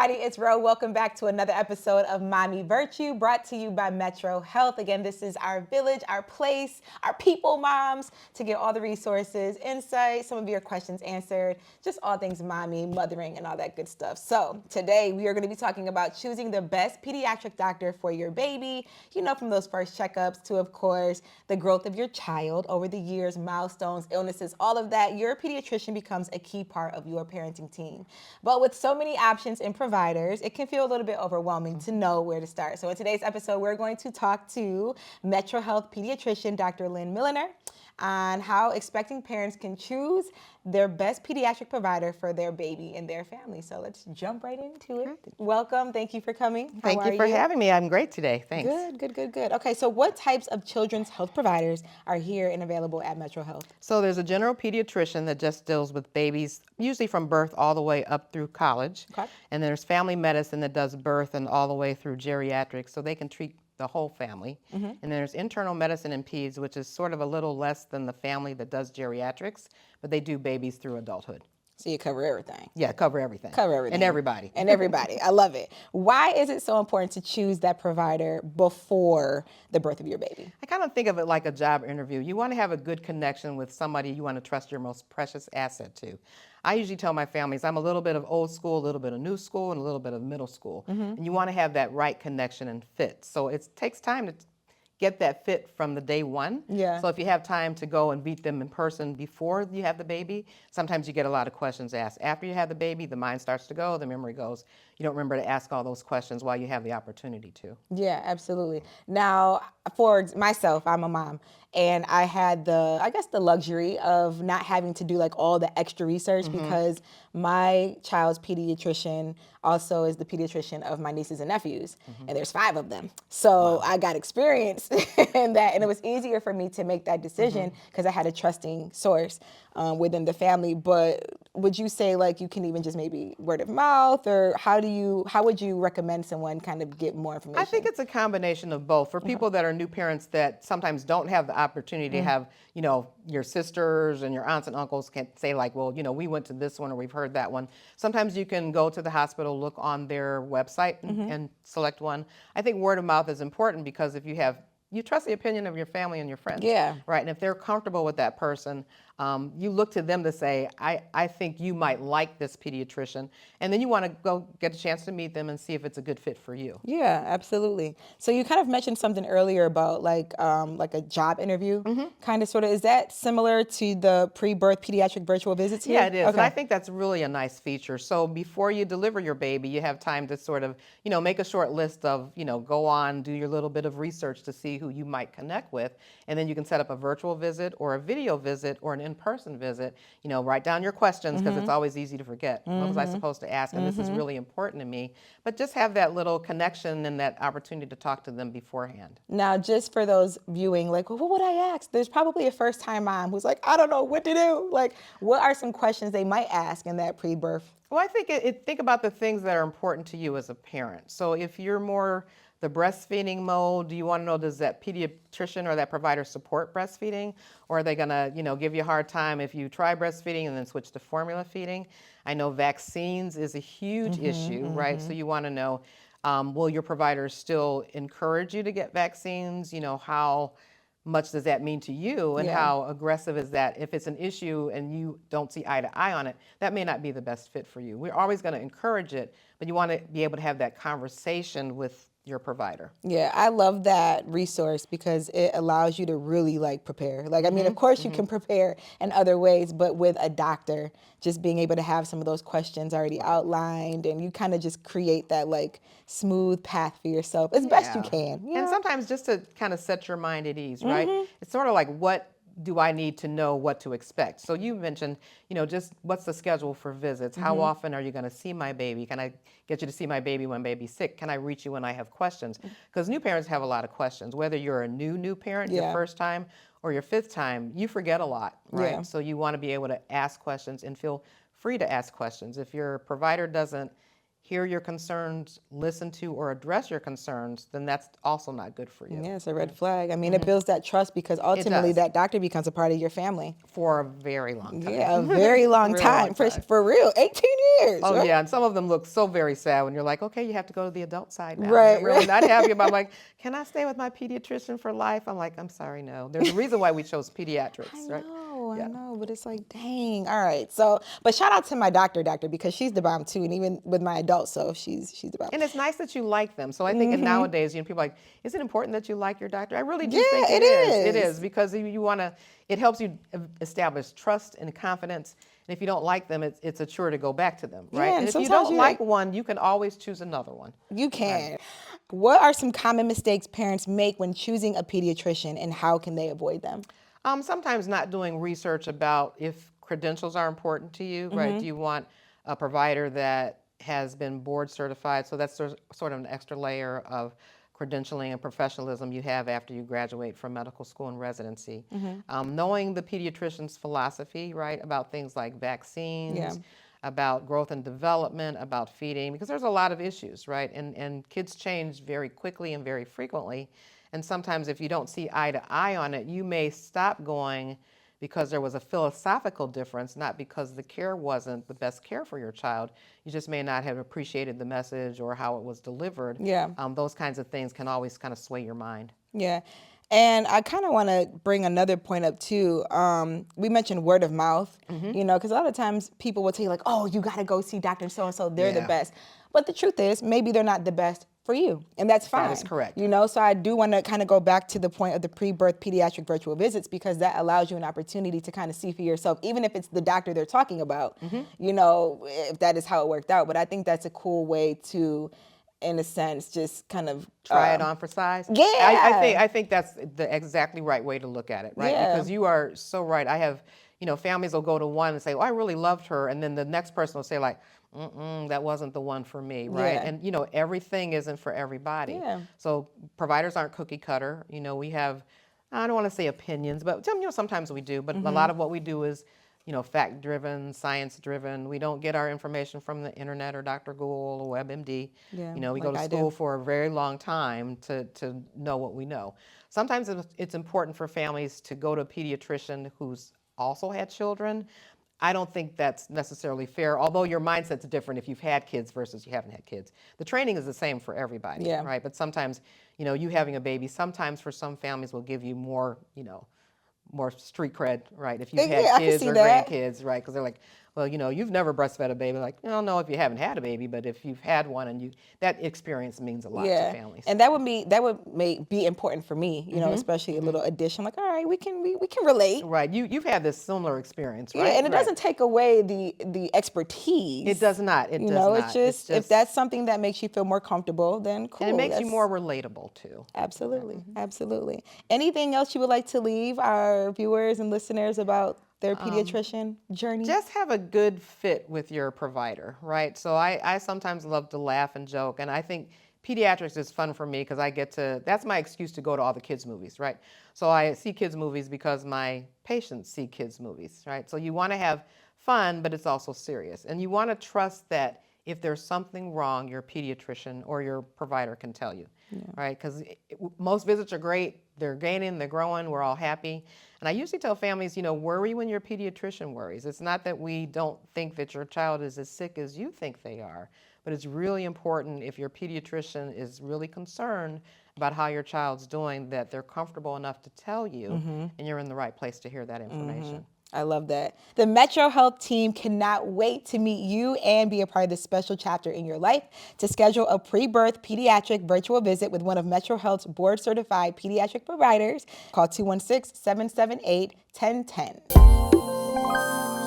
everybody, it's Ro. Welcome back to another episode of Mommy Virtue, brought to you by MetroHealth. Again, this is our village, our place, our people moms, to get all the resources, insight, some of your questions answered, just all things mommy, mothering, and all that good stuff. So today we are going to be talking about choosing the best pediatric doctor for your baby, you know, from those first checkups to, of course, the growth of your child over the years, milestones, illnesses, all of that. Your pediatrician becomes a key part of your parenting team. But with so many options and providers, it can feel a little bit overwhelming to know where to start. So in today's episode, we're going to talk to MetroHealth pediatrician, Dr. Lynn Milliner, on how expecting parents can choose their best pediatric provider for their baby and their family. So let's jump right into it. Welcome. Thank you for coming. Thank you for having me. I'm great today. Thanks. Good. Okay, so what types of children's health providers are here and available at MetroHealth? So there's a general pediatrician that just deals with babies, usually from birth all the way up through college. Okay. And there's family medicine that does birth and all the way through geriatrics, so they can treat the whole family. And there's internal medicine and peds, which is sort of a little less than the family that does geriatrics, but they do babies through adulthood. So you cover everything. Yeah, cover everything. Cover everything. And everybody. And everybody. I love it. Why is it so important to choose that provider before the birth of your baby? I kind of think of it like a job interview. You want to have a good connection with somebody you want to trust your most precious asset to. I usually tell my families I'm a little bit of old school, a little bit of new school, and a little bit of middle school. And you want to have that right connection and fit. So it takes time to get that fit from the day one. Yeah. So if you have time to go and meet them in person before you have the baby, sometimes you get a lot of questions asked. After you have the baby, the mind starts to go, the memory goes. You don't remember to ask all those questions while you have the opportunity to. Yeah, absolutely. Now, for myself, I'm a mom, and I had the luxury of not having to do like all the extra research because my child's pediatrician also is the pediatrician of my nieces and nephews, and there's 5 of them. So I got experience in that, and it was easier for me to make that decision because I had a trusting source within the family. But would you say like you can even just maybe word of mouth, or how would you recommend someone kind of get more information? I think it's a combination of both. For people that are new parents that sometimes don't have the opportunity to have, you know, your sisters and your aunts and uncles can say like, well, you know, we went to this one or we've heard that one. Sometimes you can go to the hospital, look on their website and select one. I think word of mouth is important because if you trust the opinion of your family and your friends. Yeah. Right. And if they're comfortable with that person, you look to them to say, I think you might like this pediatrician. And then you want to go get a chance to meet them and see if it's a good fit for you. Yeah, absolutely. So you kind of mentioned something earlier about like a job interview, kind of sort of. Is that similar to the pre-birth pediatric virtual visits here? Yeah, it is. Okay. And I think that's really a nice feature. So before you deliver your baby, you have time to sort of, you know, make a short list of, you know, go on, do your little bit of research to see who you might connect with. And then you can set up a virtual visit or a video visit or an in-person visit. You know, write down your questions because it's always easy to forget. What was I supposed to ask? And this is really important to me. But just have that little connection and that opportunity to talk to them beforehand. Now, just for those viewing, like, well, what would I ask? There's probably a first-time mom who's like, I don't know what to do. Like, what are some questions they might ask in that pre-birth? Well, I think think about the things that are important to you as a parent. So if you're more the breastfeeding mode, do you want to know, does that pediatrician or that provider support breastfeeding? Or are they going to, you know, give you a hard time if you try breastfeeding and then switch to formula feeding? I know vaccines is a huge issue, right? So you want to know, will your provider still encourage you to get vaccines? You know, how much does that mean to you, and how aggressive is that? If it's an issue and you don't see eye to eye on it, that may not be the best fit for you. We're always going to encourage it, but you want to be able to have that conversation with your provider. Yeah, I love that resource because it allows you to really like prepare. Like, I mean, of course you can prepare in other ways, but with a doctor, just being able to have some of those questions already outlined, and you kind of just create that like smooth path for yourself as best you can. You And know? sometimes just to kind of set your mind at ease, right? It's sort of like, what do I need to know what to expect? So you mentioned, you know, just what's the schedule for visits? How often are you going to see my baby? Can I get you to see my baby when baby's sick? Can I reach you when I have questions? Because new parents have a lot of questions. Whether you're a new parent, your first time, or your 5th time, you forget a lot, right? Yeah. So you want to be able to ask questions and feel free to ask questions. If your provider doesn't hear your concerns, listen to or address your concerns, then that's also not good for you. Yeah, it's a red flag. I mean, it builds that trust because ultimately does. that doctor becomes a part of your family. For a very long time. Yeah, a very long Really time. long time. For real, 18 years. Oh right? yeah, and some of them look so very sad when you're like, okay, you have to go to the adult side now. Right, They're really right. not happy about like, can I stay with my pediatrician for life? I'm like, I'm sorry, no. There's a reason why we chose pediatrics, right? I know, but it's like, dang. All right. So, but shout out to my doctor, because she's the bomb too, and even with my adults, so she's the bomb. And it's nice that you like them. So I think and nowadays, people are like, is it important that you like your doctor? I really do think Yeah, it it is. It is. is because you want to. It helps you establish trust and confidence. And if you don't like them, it's a chore to go back to them, right? Yeah, and and if you sometimes don't like one, you can always choose another one. You can. What are some common mistakes parents make when choosing a pediatrician, and how can they avoid them? Sometimes not doing research about if credentials are important to you, right? Do you want a provider that has been board certified? So that's sort of an extra layer of credentialing and professionalism you have after you graduate from medical school and residency. Knowing the pediatrician's philosophy, right, about things like vaccines, about growth and development, about feeding, because there's a lot of issues, right? And kids change very quickly and very frequently. And sometimes if you don't see eye to eye on it, you may stop going because there was a philosophical difference, not because the care wasn't the best care for your child. You just may not have appreciated the message or how it was delivered. Yeah. Those kinds of things can always kind of sway your mind. Yeah. And I kind of want to bring another point up too. We mentioned word of mouth, because a lot of times people will tell you like, oh, you got to go see Dr. So-and-so, they're the best. But the truth is, maybe they're not the best for you, and that's fine. That is correct. So I do want to kind of go back to the point of the pre-birth pediatric virtual visits, because that allows you an opportunity to kind of see for yourself, even if it's the doctor they're talking about, if that is how it worked out. But I think that's a cool way to, in a sense, just kind of try it on for size. Yeah. I think that's the exactly right way to look at it, right? Yeah. Because you are so right. I have, families will go to one and say, oh, I really loved her. And then the next person will say like, that wasn't the one for me, right? Yeah. And, everything isn't for everybody. Yeah. So providers aren't cookie cutter. We have, I don't want to say opinions, but sometimes we do. But a lot of what we do is, fact-driven, science-driven. We don't get our information from the internet or Dr. Google or WebMD. Yeah, We go to school for a very long time to know what we know. Sometimes it's important for families to go to a pediatrician who's also had children. I don't think that's necessarily fair, although your mindset's different if you've had kids versus you haven't had kids. The training is the same for everybody, right? But sometimes, you having a baby, sometimes for some families will give you more, more street cred, right? If you've had kids or grandkids, right? Because they're like, well, you've never breastfed a baby. Like, I don't know if you haven't had a baby, but if you've had one and that experience means a lot to families. And that would be important for me, especially a little addition. Like, all right, we can relate. Right. You've had this similar experience, right? Yeah, and it doesn't take away the expertise. It does not. It does not. It's just if that's something that makes you feel more comfortable, then cool. And it makes you more relatable too. Absolutely. Absolutely. Anything else you would like to leave our viewers and listeners about their pediatrician journey? Just have a good fit with your provider, right? So I sometimes love to laugh and joke, and I think pediatrics is fun for me because that's my excuse to go to all the kids movies, right? So I see kids movies because my patients see kids movies, right? So you want to have fun, but it's also serious. And you want to trust that if there's something wrong, your pediatrician or your provider can tell you, right? Because most visits are great. They're gaining, they're growing, we're all happy. And I usually tell families, worry when your pediatrician worries. It's not that we don't think that your child is as sick as you think they are, but it's really important if your pediatrician is really concerned about how your child's doing, that they're comfortable enough to tell you, and you're in the right place to hear that information. I love that. The MetroHealth team cannot wait to meet you and be a part of this special chapter in your life. To schedule a pre-birth pediatric virtual visit with one of MetroHealth's board-certified pediatric providers, call 216-778-1010.